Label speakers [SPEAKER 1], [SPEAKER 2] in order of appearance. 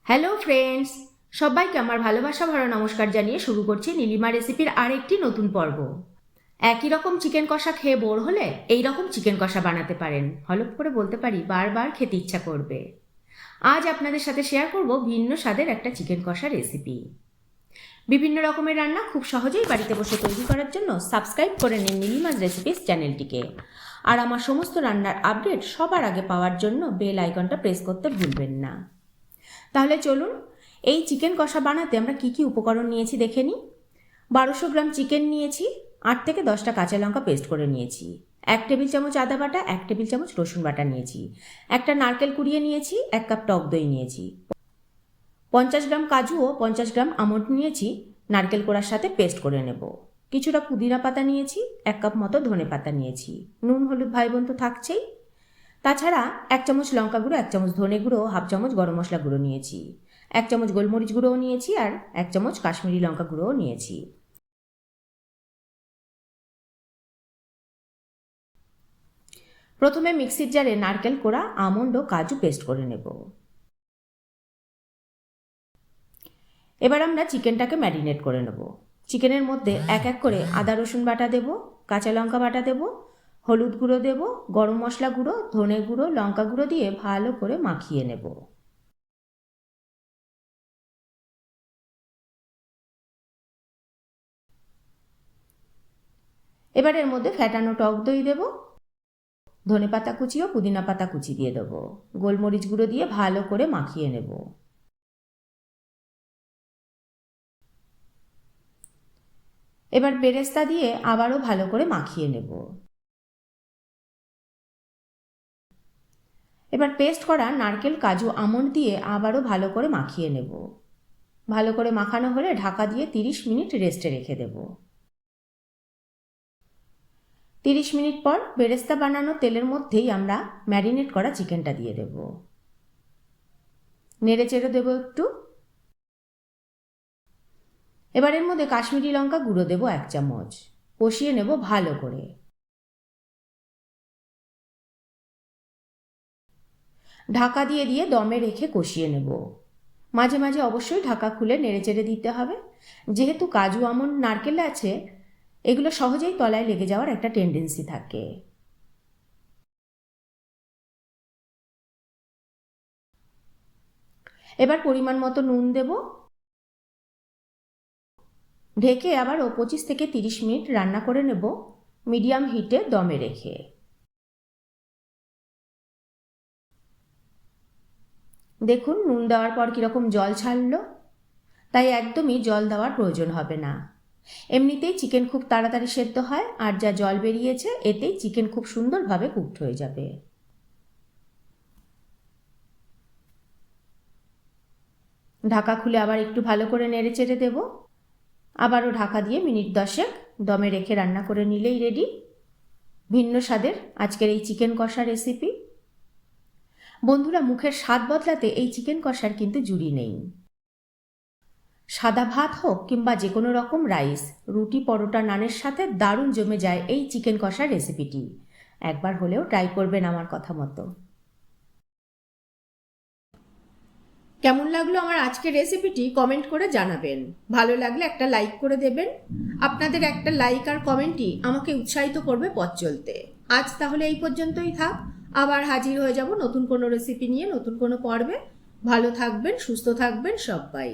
[SPEAKER 1] Hello friends, সবাইকে আমার ভালোবাসা ভরা নমস্কার জানিয়ে শুরু করছি নীলিমা রেসিপির আরেকটি নতুন পর্ব। একই রকম চিকেন কষা খেয়ে বোর হলে এই রকম চিকেন কষা বানাতে পারেন। হলপ করে বলতে পারি বারবার খেতে ইচ্ছা করবে। আজ আপনাদের সাথে শেয়ার করব ভিন্ন স্বাদের একটা চিকেন কষা রেসিপি। বিভিন্ন রকমের রান্না খুব সহজেই বাড়িতে বসে তৈরি করার জন্য সাবস্ক্রাইব করে নিন নীলিমাজ রেসিপিস চ্যানেলটিকে। আর আমার সমস্ত রান্নার আপডেট সবার আগে পাওয়ার জন্য বেল আইকনটা প্রেস করতে ভুলবেন না। তাহলে চলুন এই চিকেন কষা বানাতে আমরা কি কি উপকরণ নিয়েছি দেখে নিই। 1200 গ্রাম চিকেন নিয়েছি, 8 থেকে 10টা কাঁচা লঙ্কা পেস্ট করে নিয়েছি, 1 টেবিল চামচ আদা বাটা, 1 টেবিল চামচ রসুন বাটা নিয়েছি, একটা নারকেল কুড়িয়ে নিয়েছি, 1 কাপ টক দই নিয়েছি, 50 গ্রাম কাজু ও 50 গ্রাম আমন্ড নিয়েছি, নারকেল কোড়ার সাথে পেস্ট করে নেব। কিছুটা পুদিনা পাতা নিয়েছি, 1 কাপ মতো ধনে পাতা নিয়েছি, নুন হলুদ ভাই বোন তো থাকছেই। তাছাড়া 1 চামচ লঙ্কা গুঁড়ো, 1 চামচ ধনে গুঁড়ো, হাফ চামচ গরম মশলা গুঁড়ো নিয়েছি, 1 চামচ গোলমরিচ গুঁড়োও নিয়েছি আর 1 চামচ কাশ্মীরি লঙ্কা গুঁড়োও নিয়েছি। প্রথমে মিক্সির জারে নারকেল কোড়া, আমন্ড ও কাজু পেস্ট করে নেব। এবার আমরা চিকেনটাকে ম্যারিনেট করে নেব। চিকেনের মধ্যে এক এক করে আদা রসুন বাটা দেব, কাঁচা লঙ্কা বাটা দেব, হলুদ গুঁড়ো দেব, গরম মশলা গুঁড়ো, ধনে গুঁড়ো, লঙ্কা গুঁড়ো দিয়ে ভালো করে মাখিয়ে নেব। এবার এর মধ্যে ফ্যাটানো টক দই দেব, ধনে পাতা কুচি ও পুদিনা পাতা কুচি দিয়ে দেবো, গোলমরিচ গুঁড়ো দিয়ে ভালো করে মাখিয়ে নেব। এবার বেরেস্তা দিয়ে আবারও ভালো করে মাখিয়ে নেব। এবার পেস্ট করা নারকেল কাজু আমন্ড দিয়ে আবারও ভালো করে মাখিয়ে নেব। ভালো করে মাখানো হলে ঢাকা দিয়ে 30 মিনিট রেস্টে রেখে দেব। 30 মিনিট পর বেরেস্তা বানানো তেলের মধ্যেই আমরা ম্যারিনেট করা চিকেনটা দিয়ে দেব। নেড়ে চেড়ে দেবো একটু। এবার এর মধ্যে কাশ্মীরি লঙ্কা গুঁড়ো দেবো 1 চামচ, কষিয়ে নেব ভালো করে। ঢাকা দিয়ে দিয়ে দমে রেখে কষিয়ে নেব। মাঝে মাঝে অবশ্যই ঢাকা খুলে নেড়েচেড়ে দিতে হবে, যেহেতু কাজু আমন্ড নারকেল আছে, এগুলো সহজেই তলায় লেগে যাওয়ার একটা টেন্ডেন্সি থাকে। এবার পরিমাণ মতো নুন দেব। ঢেকে আবার 25 থেকে 30 মিনিট রান্না করে নেব মিডিয়াম হিটে দমে রেখে। দেখুন নুন দেওয়ার পর কীরকম জল ছাড়লো, তাই একদমই জল দেওয়ার প্রয়োজন হবে না। এমনিতেই চিকেন খুব তাড়াতাড়ি সেদ্ধ হয়, আর যা জল বেরিয়েছে এতেই চিকেন খুব সুন্দরভাবে কুকড হয়ে যাবে। ঢাকা খুলে আবার একটু ভালো করে নেড়ে চেড়ে দেব। আবারও ঢাকা দিয়ে মিনিট 10 দমে রেখে রান্না করে নিলেই রেডি ভিন্ন স্বাদের আজকের এই চিকেন কষা রেসিপি। বন্ধুরা, মুখের স্বাদ বদলাতে এই চিকেন কষার কিন্তু জুড়ি নেই। সাদা ভাত হোক কিংবা যে কোনো রকম রাইস, রুটি, পরোটা, নানের সাথে দারুণ জমে যায় এই চিকেন কষার রেসিপিটি। একবার হলেও ট্রাই করবেন আমার কথা মতো। কেমন লাগলো আমার আজকের রেসিপিটি কমেন্ট করে জানাবেন। ভালো লাগলে একটা লাইক করে দেবেন। আপনাদের একটা লাইক আর কমেন্টই আমাকে উৎসাহিত করবে পথ চলতে। আজ তাহলে এই পর্যন্তই থাক। আবার হাজির হয়ে যাব নতুন কোনো রেসিপি নিয়ে, নতুন কোনো পর্বে। ভালো থাকবেন, সুস্থ থাকবেন সবাই।